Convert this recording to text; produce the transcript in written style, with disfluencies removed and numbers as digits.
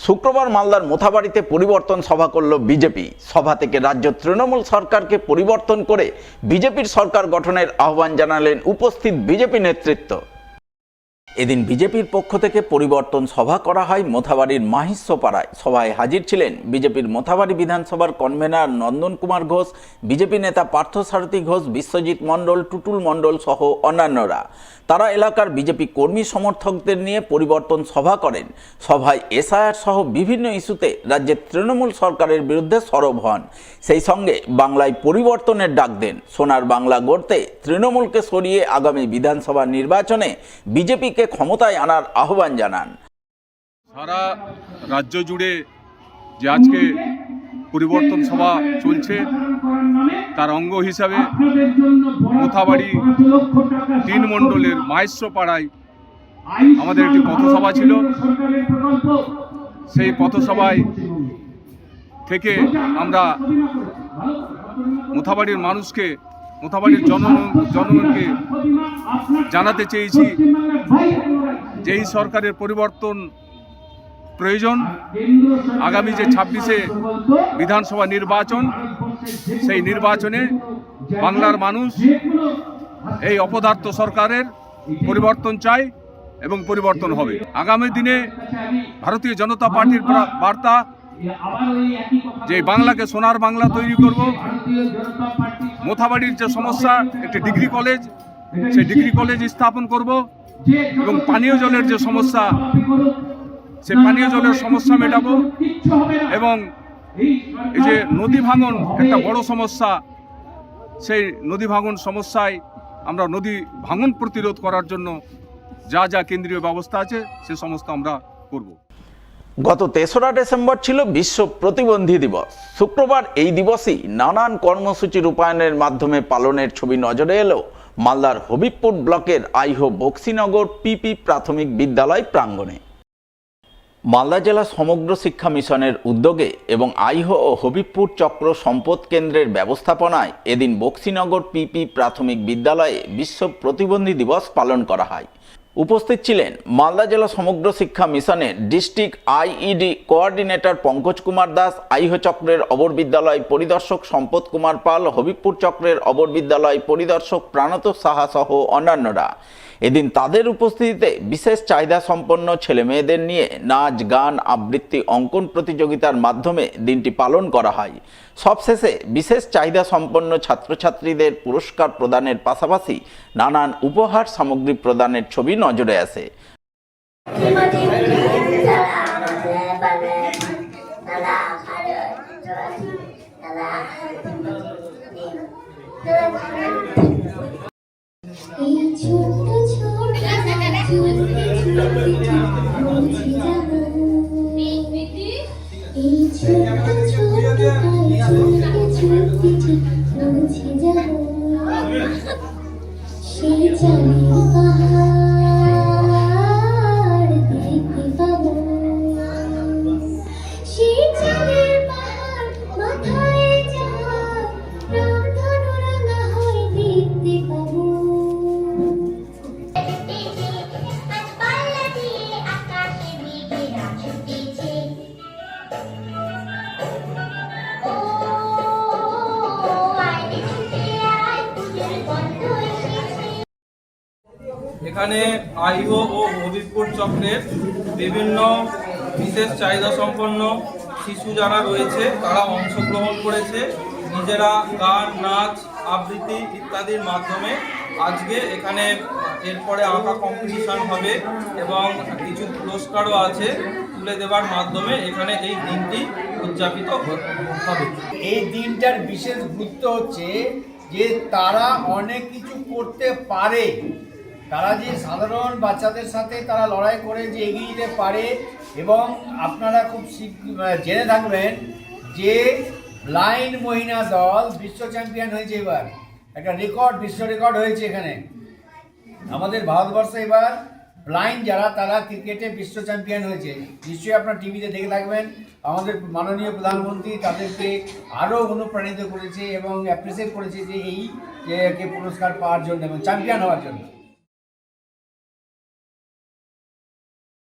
শুক্রবার মালদার মোথাবাড়িতে পরিবর্তন সভা করল বিজেপি। সভা থেকে রাজ্য তৃণমূল সরকারকে পরিবর্তন করে বিজেপির সরকার গঠনের আহ্বান জানালেন উপস্থিত বিজেপি নেতৃত্ব। এদিন বিজেপির পক্ষ থেকে পরিবর্তন সভা করা হয় মোথাবাড়ির মাহিষ্যপাড়ায়। সভায় হাজির ছিলেন বিজেপির মোথাবাড়ি বিধানসভার কনভেনার নন্দন কুমার ঘোষ, বিজেপি নেতা পার্থসারথী ঘোষ, বিশ্বজিৎ মণ্ডল, টুটুল মণ্ডল সহ অন্যান্যরা। তারা এলাকার বিজেপি কর্মী সমর্থকদের নিয়ে পরিবর্তন সভা করেন। সভায় এসআইআর সহ বিভিন্ন ইস্যুতে রাজ্যের তৃণমূল সরকারের বিরুদ্ধে সরব হন। সেই সঙ্গে বাংলায় পরিবর্তনের ডাক দেন। সোনার বাংলা গড়তে তৃণমূলকে সরিয়ে আগামী বিধানসভা নির্বাচনে বিজেপিকে ক্ষমতায় আনার আহ্বান জানান। সারা রাজ্য জুড়ে যে আজকে পরিবর্তন সভা চলছে তার অঙ্গ হিসাবে মোথাবাড়ি 3 মণ্ডলের মাহেশ্বরপাড়ায় আমাদের একটি পথসভা ছিল। সেই পথসভায় থেকে আমরা মোথাবাড়ির মানুষকে, মোথাবাড়ির জনগণকে জানাতে চেয়েছি যে এই সরকারের পরিবর্তন প্রয়োজন। আগামী যে 26শে বিধানসভা নির্বাচন, সেই নির্বাচনে বাংলার মানুষ এই অপদার্থ সরকারের পরিবর্তন চায় এবং পরিবর্তন হবে। আগামী দিনে ভারতীয় জনতা পার্টির বার্তা যে বাংলাকে সোনার বাংলা তৈরি করব। মোথাবাড়ির যে সমস্যা, একটি ডিগ্রি কলেজ, সেই ডিগ্রি কলেজ স্থাপন করব এবং পানীয় জলের যে সমস্যা, সে পানীয় জলের সমস্যা মেটাবো এবং এই যে নদী ভাঙন একটা বড় সমস্যা, সেই নদী ভাঙন সমস্যায় আমরা নদী ভাঙন প্রতিরোধ করার জন্য যা যা কেন্দ্রীয় ব্যবস্থা আছে সে সমস্ত আমরা করব। গত 3রা ডিসেম্বর ছিল বিশ্ব প্রতিবন্ধী দিবস। শুক্রবার এই দিবসই নানান কর্মসূচি রূপায়ণের মাধ্যমে পালনের ছবি নজরে এলো মালদার হবিবপুর ব্লকের আইহো বক্সিনগর পিপি প্রাথমিক বিদ্যালয় প্রাঙ্গণে। মালদা জেলা সমগ্র শিক্ষা মিশনের উদ্যোগে এবং আইহো ও হবিবপুর চক্র সম্পদ কেন্দ্রের ব্যবস্থাপনায় এদিন বক্সিনগর পিপি প্রাথমিক বিদ্যালয়ে বিশ্ব প্রতিবন্ধী দিবস পালন করা হয়। উপস্থিত ছিলেন মালদা জেলা সমগ্র শিক্ষা মিশনের district IED coordinator Pankaj Kumar Das, আইহো চক্রের অবর বিদ্যালয় পরিদর্শক সম্পদ কুমার পাল, হবিবপুর চক্রের অবর বিদ্যালয় পরিদর্শক প্রাণতোষ সাহা সহ অন্যান্যরা। এদিন তাদের উপস্থিতিতে বিশেষ চাহিদা সম্পন্ন ছেলে মেয়েদের নিয়ে নাচ, গান, আবৃত্তি, অঙ্কন প্রতিযোগিতার মাধ্যমে দিনটি পালন করা হয়। সবশেষে বিশেষ চাহিদা সম্পন্ন ছাত্রছাত্রীদের পুরস্কার প্রদানের পাশাপাশি নানান উপহার সামগ্রী প্রদানের ছবি নজরে আসে। এখানে আইহো ও হবিবপুর চক্রের বিভিন্ন বিশেষ চাহিদা সম্পন্ন শিশু যারা রয়েছে তারা অংশগ্রহণ করেছে নিজেরা গান, নাচ, আবৃত্তি ইত্যাদির মাধ্যমে। আজকে এখানে এরপরে আঁকা কম্পিটিশন হবে এবং কিছু পুরস্কারও আছে তুলে দেওয়ার মাধ্যমে এখানে এই দিনটি উদযাপিত হবে। এই দিনটার বিশেষ গুরুত্ব হচ্ছে যে তারা অনেক কিছু করতে পারে, তারা যে সাধারণ বাচ্চাদের সাথে তারা লড়াই করে যে এগিয়ে যেতে পারে। এবং আপনারা খুব জেনে থাকবেন যে ব্লাইন্ড মহিলা দল বিশ্ব চ্যাম্পিয়ন হয়েছে। এবার একটা রেকর্ড, বিশ্ব রেকর্ড হয়েছে এখানে। আমাদের ভারতবর্ষে এবার ব্লাইন্ড যারা, তারা ক্রিকেটে বিশ্ব চ্যাম্পিয়ন হয়েছে। নিশ্চয়ই আপনার টিভিতে দেখে থাকবেন। আমাদের মাননীয় প্রধানমন্ত্রী তাদেরকে আরও অনুপ্রাণিত করেছে এবং অ্যাপ্রিসিয়েট করেছে যে এই পুরস্কার পাওয়ার জন্য এবং চ্যাম্পিয়ন হওয়ার জন্য।